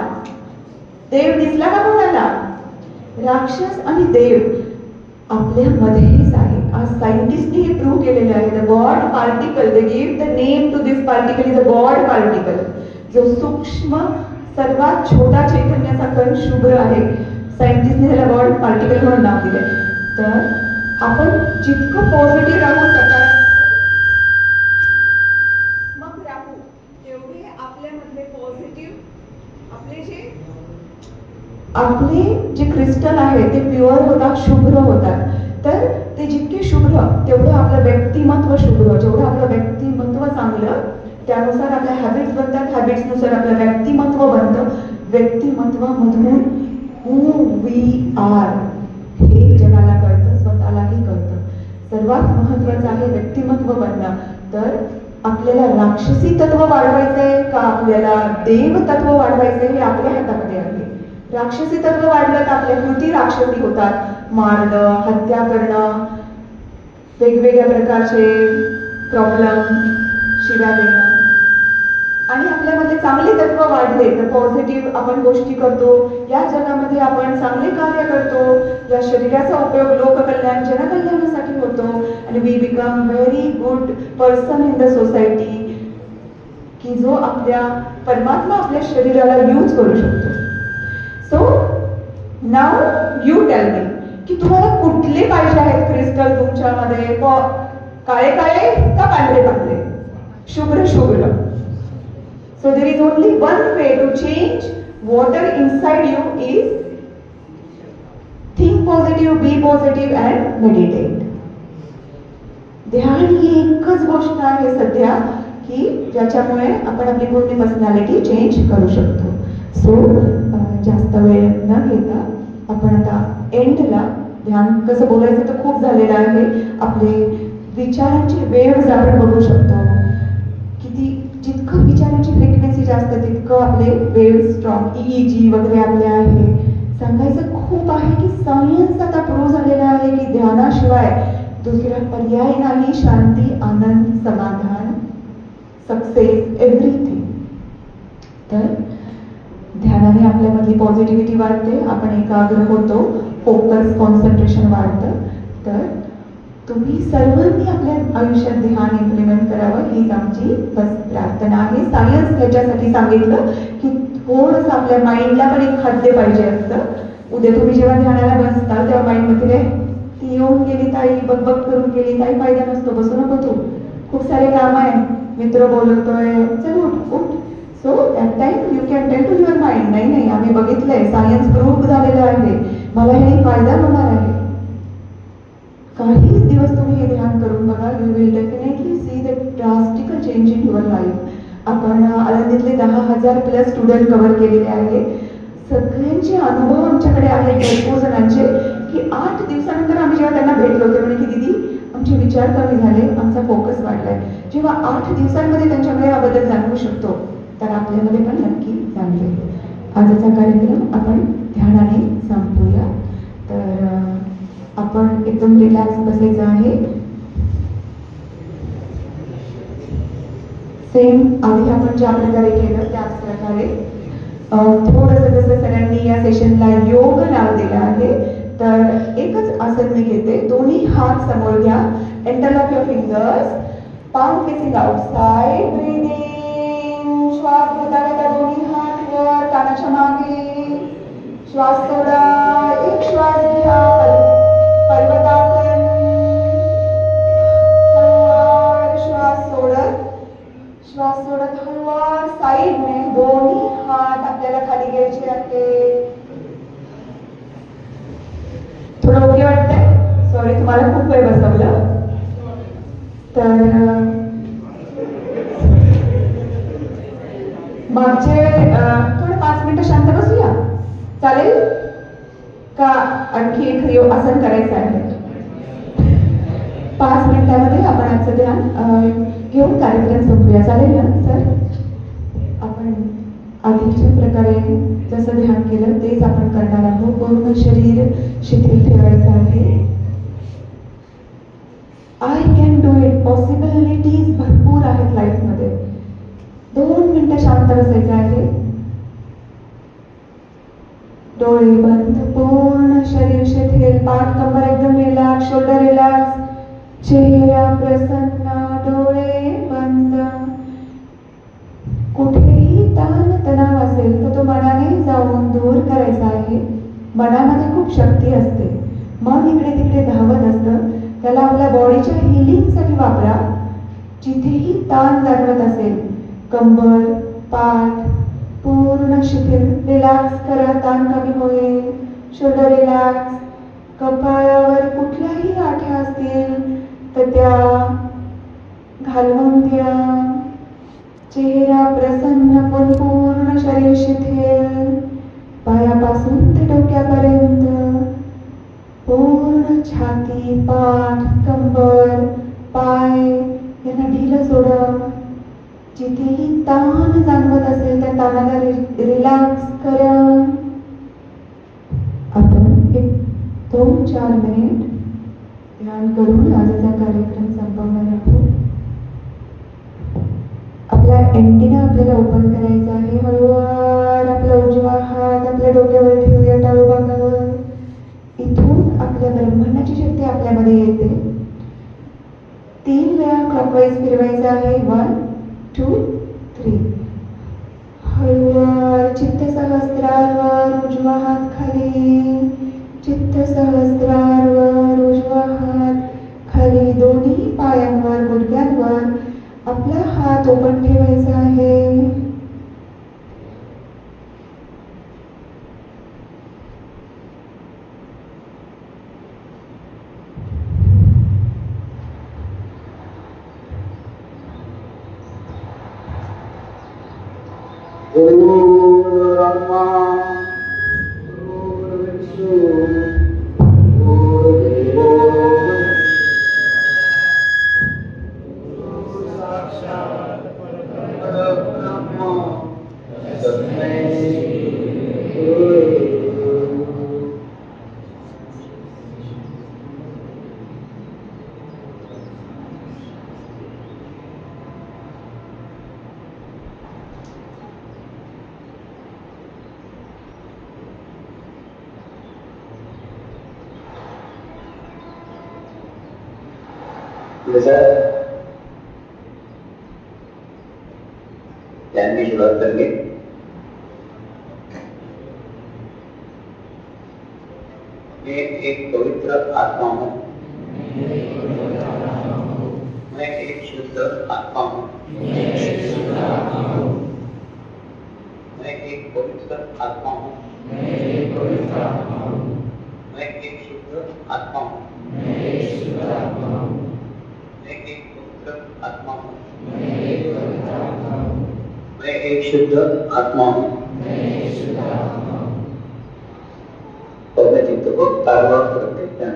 देव दिसला का कोणाला? राक्षस आणि देव आपल्यामध्येच आहे. आज सायंटिस्टनी हे प्रूव्ह केलेलं आहे. The God particle, they give the name to this particle is a God particle. जो सूक्ष्म सर्वात छोटा चैतन्याचा कण शुभ्र आहे. सायंटिस्टने त्याला गॉड पार्टिकल म्हणून नाव दिले. तर आपण जितकं पॉझिटिव्ह राहू मग राहू तेवढे आपल्यामधले पॉझिटिव्ह आपले जे क्रिस्टल आहे ते प्युअर होतात, शुभ्र होतात. तर ते जितके शुभ्र तेवढं आपलं व्यक्तिमत्व शुभ्र. जेवढं आपलं व्यक्तिमत्व चांगलं त्यानुसार आपल्या हॅबिट्स बनतात, हॅबिट्सनुसार आपलं व्यक्तिमत्व बनतं. व्यक्तिमत्वामधून हू वी आर हे जगाला कळतं, स्वतःलाही कळतं. सर्वात महत्वाचं आहे व्यक्तिमत्व बनणं. तर आपल्याला राक्षसी तत्व वाढवायचंय का आपल्याला देव तत्व वाढवायचंय हे आपल्या हातामध्ये आहे. राक्षसी तत्व वाढलं तर आपल्या कृती राक्षसी होतात. मारणं, हत्या करणं, वेगवेगळ्या प्रकारचे प्रॉब्लेम, शिव्या देणं. आणि आपल्यामध्ये चांगले तत्व वाढले तर पॉझिटिव्ह आपण गोष्टी करतो, या जगामध्ये आपण चांगले कार्य करतो, या शरीराचा उपयोग लोककल्याण जनकल्याणासाठी होतो आणि we become very good person in the society, की जो आपल्या परमात्मा आपल्या शरीराला यूज करू शकतो. So now you tell me की तुम्हाला कुठले पाहिजे आहेत क्रिस्टल तुमच्यामध्ये, काळे काळे का पांढरे पांढरे, शुभ्र शुभ्र. So there is only one way to change water inside you is think positive, be positive and meditate. ध्यान ही एकच गोष्ट आहे सध्या की ज्याच्यामुळे आपण आपली पूर्ण पर्सनॅलिटी चेंज करू शकतो. सो जास्त वेळ न घेता आपण आता एंडला, ध्यान कसं बोलायचं तर खूप झालेलं आहे, आपले विचारांचे वेव्स आपण बघू शकतो. किती जितकं विचारांची फ्रिक्वेन्सी जास्त तितकं आपले वेव्ह स्ट्रॉंग, EEG वगैरे आपले आहे. सांगायचं खूप आहे की सायन्स आता प्रूव्ह झालेलं आहे की ध्यानाशिवाय दुसरा पर्याय नाही. शांती, आनंद, समाधान, सक्सेस, एव्हरीथिंग. तर ध्यानाने आपल्यामधली पॉझिटिव्हिटी वाढते, आपण एकाग्र होतो, फोकस, कॉन्सन्ट्रेशन वाढतं. तर तुम्ही सर्वांनी आपल्या आयुष्यात ध्यान इम्प्लिमेंट करावं हीच आमची बस प्रार्थना आहे. सायन्स ह्याच्यासाठी सांगितलं की थोडंसं आपल्या माइंडला पण एक खाद्य पाहिजे असतं. उद्या तुम्ही जेव्हा ध्यानाला बसता तेव्हा माइंडमध्ये ती येऊन गेली ताई, बकबक करून गेली, काही फायदा नसतो, बसू नको तू, खूप सारे काम आहे, मित्र बोलवतोय, चल उठ उठ. So that time you can tell to your mind, नाही नाही आम्ही बघितलंय, सायन्स प्रूव्ह झालेलं आहे, मला हे फायदा होणार आहे. काही दिवस तुम्ही हे ध्यान करून बघा, you will definitely see the drastical change in your life. आपण आळंदीतले 10,000 प्लस स्टुडंट कव्हर केलेले आहे. सगळ्यांचे अनुभव आमच्याकडे आहेत भरपूर जणांचे की 8 दिवसानंतर आम्ही जेव्हा त्यांना भेटलो ते म्हणे की दीदी आमचे विचार कमी झाले, आमचा फोकस वाढलाय. जेव्हा 8 दिवसांमध्ये त्यांच्यामध्ये हा बदल जाणवू शकतो तर आपल्यामध्ये पण नक्की जाणवेल. आजचा कार्यक्रम आपण ध्यानाने संपूया. तर आपण एकदम रिलॅक्स बसायचं आहे. सेम आधी आपण ज्या प्रकारे केलं त्याच प्रकारे थोडंसं जसं सगळ्यांनी या सेशनला योग नाव दिलं आहे तर एकच आसन मी घेते. दोन्ही हात समोर घ्या, interlock your fingers, palm facing outside, breathe in, श्वास घेता घेता दोन्ही हात वर कानाच्या मागे, श्वास सोडा, एक श्वास घ्या, पर्वतासन, हळूवार श्वास सोडत हळूवार साईडने दोन्ही हात आपल्याला खाली घ्यायचे आहेत. थोडं ओके वाटतंय? सॉरी तुम्हाला खूप वेळ बसवलं. तर मागचे थोडं 5 मिनिटं शांत बसूया, चालेल का? आणखी एक आसन करायचं आहे. 5 मिनिटांमध्ये आपण आजचं ध्यान घेऊन कार्यक्रम संपूया, चालेल ना सर? आपण आधीच्या प्रकारे जसं ध्यान केलं तेच आपण करणार आहोत. पूर्ण शरीर शिथिल ठेवायचं आहे. I can do it, possibilities भरपूर आहेत लाईफमध्ये. 2 मिनिटं शांत बसायचं आहे. डोळे बंद, पूर्ण शरीर शिथिल, पाठ कंबर एकदम रिलॅक्स, शोल्डर रिलॅक्स, चेहरा प्रसन्न, डोळे बंद. कुठेही ताण तणाव असेल तर तो मनाने जाऊन दूर करायचा आहे. मनामध्ये खूप शक्ती असते, मन इकडे तिकडे धावत असतं, त्याला आपल्या बॉडीच्या हिलिंगसाठी वापरा. जिथेही ताण जाणवत असेल, कंबर, पाठ पूर्ण शिथिल, रिलॅक्स करा, ताण कमी होईल. शोल्डर रिलॅक्स, कपाळावर कुठल्याही गाठ्या असतील तर त्या घालवून द्या. चेहरा प्रसन्न, पण पूर्ण शरीर शिथिल, पायापासून ते डोक्यापर्यंत पूर्ण छाती, पाठ, कंबर, पाय यांना ढिलं सोडा. जिथेही ताण जाणवत असेल त्या ताणाला रिलॅक्स करा. आपण एक 2-4 मिनिट ध्यान करून आजचा कार्यक्रम संपवणार आहोत. आपला एंटीना आपल्याला ओपन करायचा आहे. हळूवार आपला उजवा हात आपल्या डोक्यावर ठेवूया, टाळू भागावर. इथून आपल्या ब्रह्मांडाची शक्ती आपल्यामध्ये येते. 3 वेळा क्लॉकवाईज फिरवायचं आहे. 1, 2, 3. हळूवार चित्त सहस्त्रावर उजवा हात खाली, चित्त सहस्त्रावर उजवा हात खाली. दोन्ही पायांवर, गुडघ्यांवर आपला हात ओपन ठेवायचा आहे. ध्यान की शुरुआत करेंगे. मैं एक पवित्र आत्मा हूँ. मैं एक शुद्ध आत्मा हूँ. मैं एक पवित्र आत्मा हूँ. मैं एक शुद्ध आत्मा हूँ. मैं एक पवित्र आत्मा हूँ. मैं एक शुद्ध आत्मा हूँ. और मैं चित्त को तारवा करते हैं.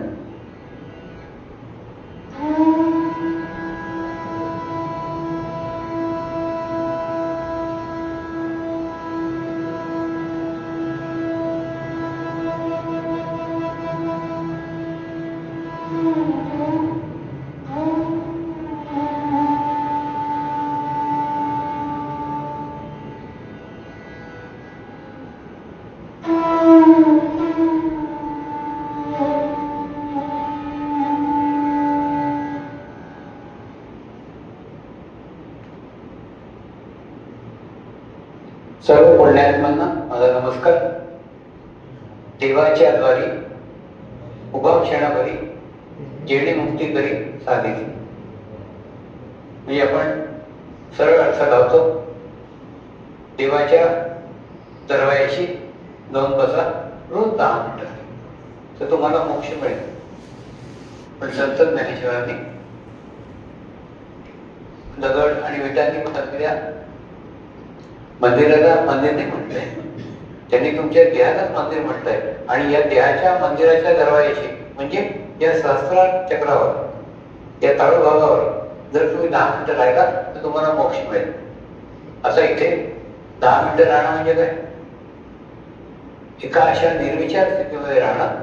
सर्व पुण्यात्म्यांना माझा नमस्कार. देवाच्या द्वारी उभा क्षणाभरी जेणे मुक्ती करी साधिली. म्हणजे आपण सरळ अर्थ लावतो. देवाच्या दरवाजाशी जाऊन बसा रोज 10 मिनिटं तर तुम्हाला मोक्ष मिळेल. पण संत ज्ञानेश्वरांनी दगड आणि विटांनी बनवलेल्या मंदिराला मंदिर नाही म्हटलंय, त्यांनी तुमच्या देहालाच मंदिर म्हटलंय. आणि या देहाच्या मंदिराच्या दरवाजाशी म्हणजे या सहस्रार चक्रावर, या ताळूभागावर जर तुम्ही 10 मिनिटं राहिला तर तुम्हाला मोक्ष मिळेल. असं इथे 10 मिनिटं राहणं म्हणजे काय? एका अशा निर्विचार स्थितीमध्ये राहणं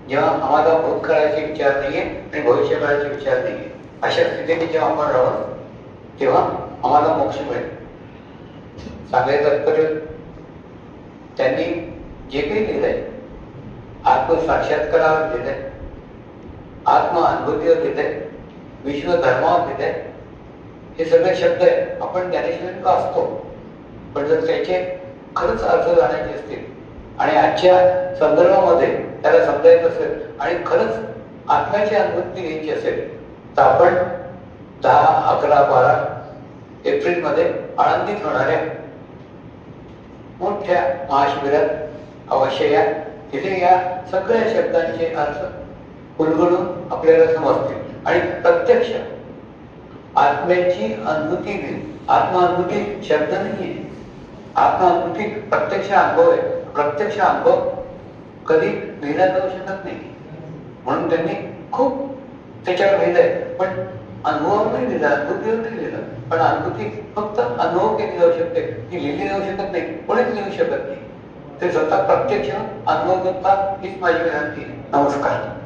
जेव्हा आम्हाला भूतकाळाचे विचार नाहीये आणि भविष्यकाळाचे विचार नाहीये. अशा स्थितीने जेव्हा आपण राहू तेव्हा आम्हाला मोक्ष मिळेल. सांगायचं तात्पर्य त्यांनी जे काही लिहिलंय, आत्मसाक्षात्कारावर लिहिलंय, आत्म अनुभूतीवर लिहिलंय, विश्वधर्मावर लिहिलंय. हे सगळे शब्द आहेत. आपण ज्ञानेश्वरी का असतो, पण जर त्याचे खरंच अर्थ जाण्याचे असतील आणि आजच्या संदर्भामध्ये त्याला समजायचं असेल आणि खरंच आत्म्याची अनुभूती घ्यायची असेल तर आपण 10, 11, 12 एप्रिलमध्ये आळंदीत होणाऱ्या मोठ्या महाशिबिरात अवश्य या. तिथे या सगळ्या शब्दांचे अर्थ उलगडून आपल्याला समजतील आणि प्रत्यक्ष आत्म्याची अनुभूती घेईल. आत्मानुभूती शब्द नाहीये, आत्मानुभूती प्रत्यक्ष अनुभव आहे. प्रत्यक्ष अनुभव कधी लिहिला जाऊ शकत नाही, म्हणून त्यांनी खूप त्याच्यावर लिहिलंय. पण अनुभवावर नाही लिहिला, अनुभूतीवर नाही लिहिला. पण अनुभूती फक्त अनुभव केली जाऊ शकते, ती लिहिली जाऊ शकत नाही, कोणीच लिहू शकत नाही. ते स्वतः प्रत्यक्ष अनुभव करतात, हीच माझी विनंती. नमस्कार.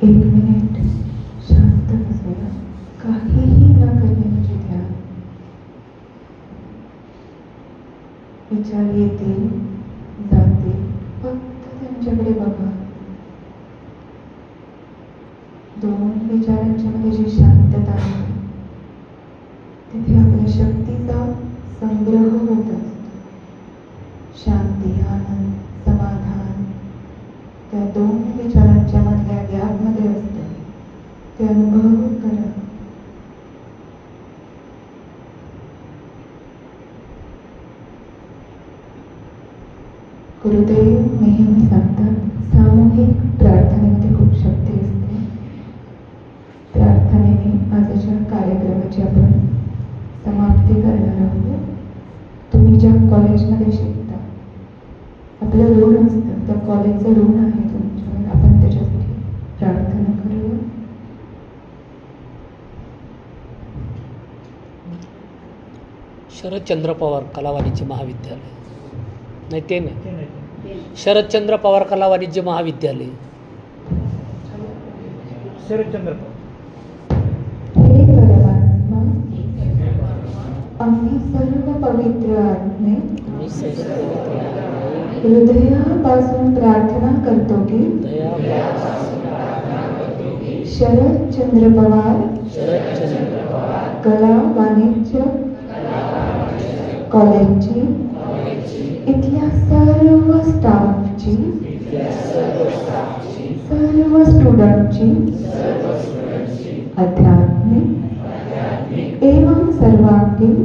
एक मिनिट शांत बसूया, काहीही न करण्याचे ध्यान. विचार येतील जातील, फक्त त्यांच्याकडे बघा. दोन विचारांच्या मध्ये जी शांतता आहे तिथे आपल्या शक्तीचा संग्रह होत असतो. शांती, आनंद, समाधान त्या दोन विचारांच्या मधल्या गॅप मध्ये असतं. ते अनुभव करा. गुरुदेव नेहमी सांगतात, सामूहिक प्रार्थनेमध्ये खूप शक्ती असते. प्रार्थनेने आजच्या कार्यक्रमाची आपण समाप्ती करणार आहोत. तुम्ही ज्या कॉलेजमध्ये शिकता, आपलं ऋण असतं, त्या कॉलेजचं ऋण आहे तुमच्यावर. आपण त्याच्यासाठी प्रार्थना करूया. शरदचंद्र पवार कला वाणिज्य महाविद्यालय, नाही ते नाही, शरदचंद्र पवार कला वाणिज्य महाविद्यालय. शरदचंद्र हे परमात्मा, आम्ही सर्व पवित्र आत्मे हृदयापासून प्रार्थना करतो की शरदचंद्र पवार कला वाणिज्य कॉलेजची इथल्या सर्व स्टाफची, सर्व स्टुडंटची आध्यात्मिक एवं सर्वांगीण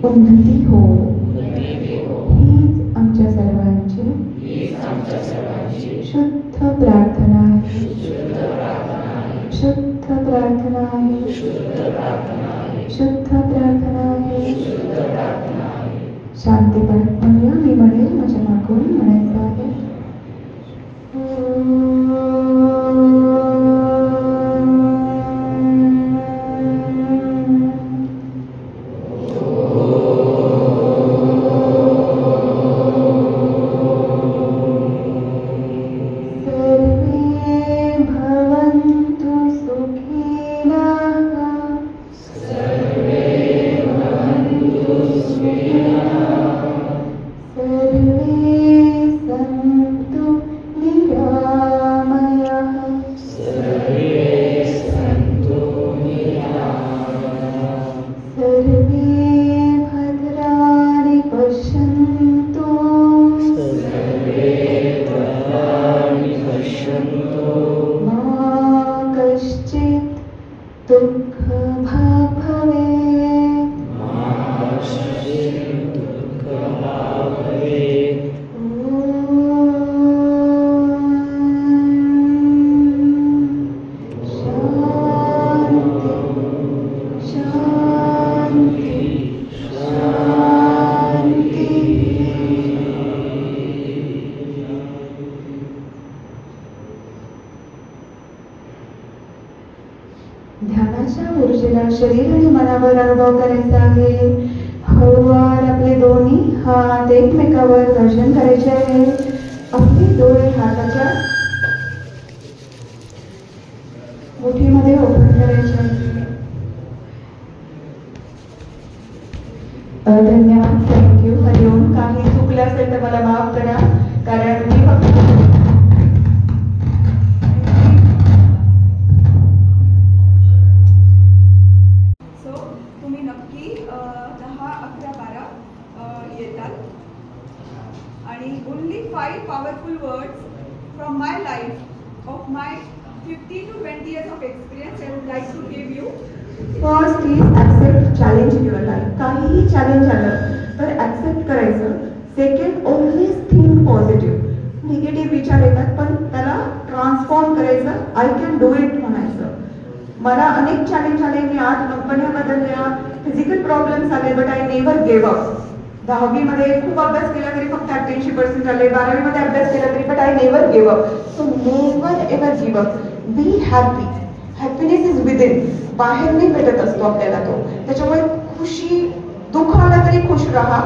उन्नती हो. हीच आमच्या सर्वांची शुद्ध प्रार्थना आहे. शुद्ध प्रार्थना आहे. शुद्ध प्रार्थना आहे. शांती पाठ म्हणूया. मी म्हणेल, माझ्या मागून म्हणायचं आहे. ध्यानाच्या ऊर्जेला शरीर आणि मनावर अनुभव करायचा आहे. हळूवार आपले दोन्ही हात एकमेकावर घर्षण करायचे आहे. आपले डोळे हाताच्या मुठीमध्ये ओपन करायचे आहे. धन्यवाद, थँक्यू, हरिओम. काही चुकलं असेल तर मला माफ करा, कारण मी फक्त only 5 powerful words from my life, of my 15 to 20 years of experience, I would like to give you. First is accept challenge in your life. काहीही चॅलेंज आलं तर ऍक्सेप्ट करायचं. Second, always think positive. Negative विचार येतात पण त्याला ट्रान्सफॉर्म करायचं. आय कॅन डू इट म्हणायचं. मला अनेक चॅलेंज आले, मी 8 कंपन्या बदलल्या, फिजिकल प्रॉब्लेम्स आले, but I never gave up. 10वी मध्ये खूप अभ्यास केला तरी फक्त 88% आले, 12वी मध्ये अभ्यास केला तरी, but I never give up. So never ever give up. Be happy. Happiness is within. बाहेर नाही भेटत असतो आपल्याला तो. त्याच्यामुळे खुशी, दुःख आलं तरी खुश राहा,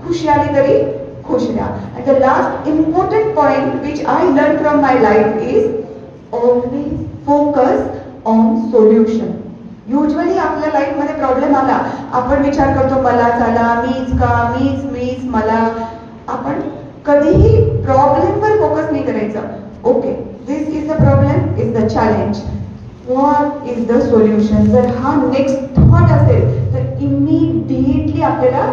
खुशी आली तरी खुश राहा. And the last important point which I learn from my life is always focus on solution. Usually आपल्या लाईफमध्ये प्रॉब्लेम आला, आपण विचार करतो मलाच आला, मीच का, मीच मला. आपण कधीही प्रॉब्लेमवर फोकस नाही करायचं. Okay, this is the problem, is the challenge, what is the solution. जर हा नेक्स्ट थॉट असेल तर इमिडिएटली आपल्याला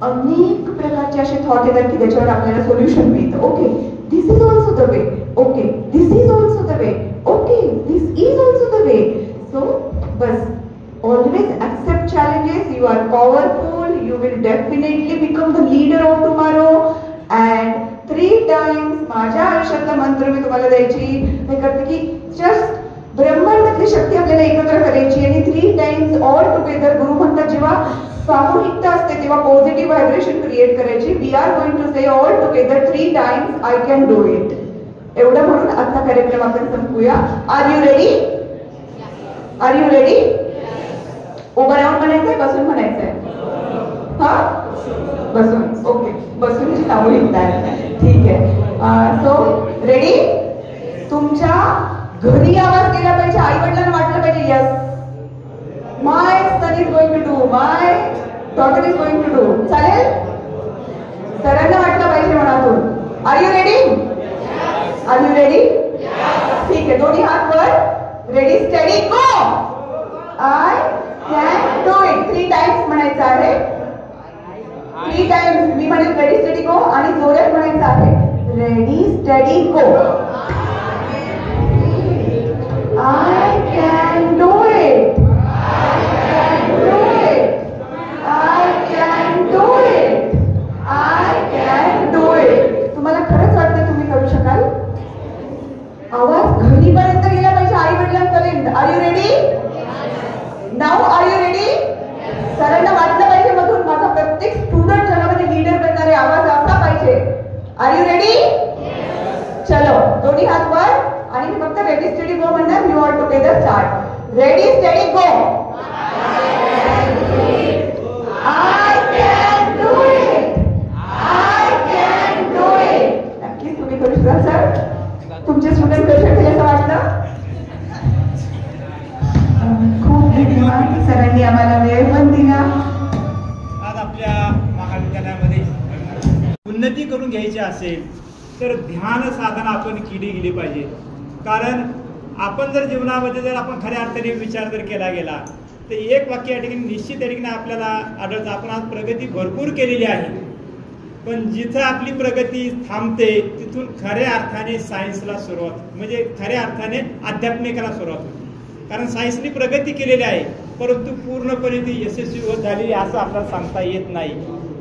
अनेक प्रकारचे असे थॉट येतात की त्याच्यावर आपल्याला सोल्युशन मिळतं. Okay, this is also the way. Okay, this is also the way. Okay, this is also the way. So bus, always accept challenges. You are powerful. You will definitely become the leader of tomorrow. And 3 times माझ्या आयुष्यातला मंत्र मी तुम्हाला द्यायची हे करते की जस्ट ब्रह्मांडातली शक्ती आपल्याला एकत्र करायची आणि 3 टाइम्स ऑल टुगेदर. गुरु म्हणतात जेव्हा सामूहिकता असते तेव्हा पॉझिटिव्ह व्हायब्रेशन क्रिएट करायची. We are going to say all together 3 times I can do it. एवढं म्हणून आजचा कार्यक्रम आपण संपूया. Are you ready? Are you ready? उभं राहून म्हणायचंय, बसून म्हणायचंय? हा, बसून. ओके, बसूनची सामूहिकता आहे. ठीक आहे. So ready? तुमच्या घरी आवाज केला पाहिजे, आई वडिलांना वाटलं पाहिजे yes my son is going to do, my daughter is going to do. चालेल? सरांना वाटलं पाहिजे मनातून. Are you ready? Are you ready? ठीक आहे, दोन्ही हात वर. Ready, study, go. I can do it. 3 times म्हणायचं आहे. 3 टाइम्स मी म्हणेल रेडी स्टडी गो आणि जोरात म्हणायचं आहे ready study go. I can do it. I can do it. I can do it. I can do it. तुम्हाला खरंच वाटतं तुम्ही करू शकाल? आवाज घरीपर्यंत गेला पाहिजे, आई वडिलांपर्यंत. Are you ready? Now are you ready? सरांना वाटलं पाहिजे मधून माझा प्रत्येक स्टुडंट जगामध्ये लीडर बनणार आहे, आवाज असा पाहिजे. Are you ready? चलो, दोन्ही हात वर आणि फक्त रेडी स्टडी गो म्हणणार. You all together start. Ready study go. I can do it. I can do it. नक्कीच तुम्ही करू शकाल सर. तुमचे स्टुडंट करू शकतील असं वाटतं? खूप धन्यवाद. सरांनी आम्हाला वेळ पण दिला. आज आपल्या महाविद्यालयामध्ये उन्नती करून घ्यायची असेल तर ध्यान साधना आपण केली गेली पाहिजे. कारण आपण जर जीवनामध्ये जर आपण खऱ्या अर्थाने विचार जर केला गेला तर एक वाक्य या ठिकाणी निश्चित या ठिकाणी आपल्याला आढळतं. आपण आज प्रगती भरपूर केलेली आहे, पण जिथं आपली प्रगती थांबते तिथून खऱ्या अर्थाने सायन्सला सुरुवात, म्हणजे खऱ्या अर्थाने आध्यात्मिकाला सुरुवात होते. कारण सायन्सनी प्रगती केलेली आहे, परंतु पूर्णपणे ती यशस्वी होत झालेली असं आपल्याला सांगता येत नाही.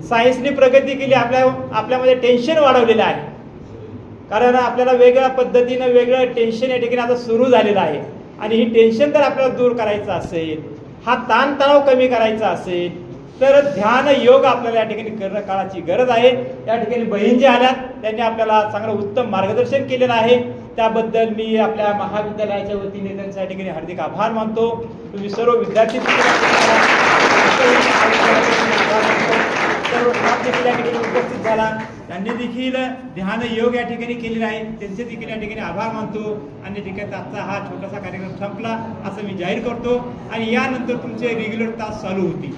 सायन्सनी प्रगती केली, आपल्यामध्ये टेन्शन वाढवलेलं आहे. कारण आपल्याला वेगळ्या पद्धतीनं वेगळं टेन्शन या ठिकाणी आता सुरू झालेलं आहे. आणि ही टेन्शन जर आपल्याला दूर करायचं असेल, हा ताणतणाव कमी करायचा असेल तर ध्यान योग आपल्याला या ठिकाणी करणं काळाची गरज आहे. या ठिकाणी बहीण जे आल्यात त्यांनी आपल्याला चांगलं उत्तम मार्गदर्शन केलेलं आहे. त्याबद्दल मी आपल्या महाविद्यालयाच्या वतीने त्यांच्या ठिकाणी हार्दिक आभार मानतो. तुम्ही सर्व विद्यार्थी उपस्थित झाला, त्यांनी देखील ध्यान योग या ठिकाणी केलेला आहे, त्यांचे देखील या ठिकाणी आभार मानतो. आणि ठिकाणी आजचा हा छोटासा कार्यक्रम संपला असं मी जाहीर करतो. आणि यानंतर तुमचे रेग्युलर तास चालू होतील.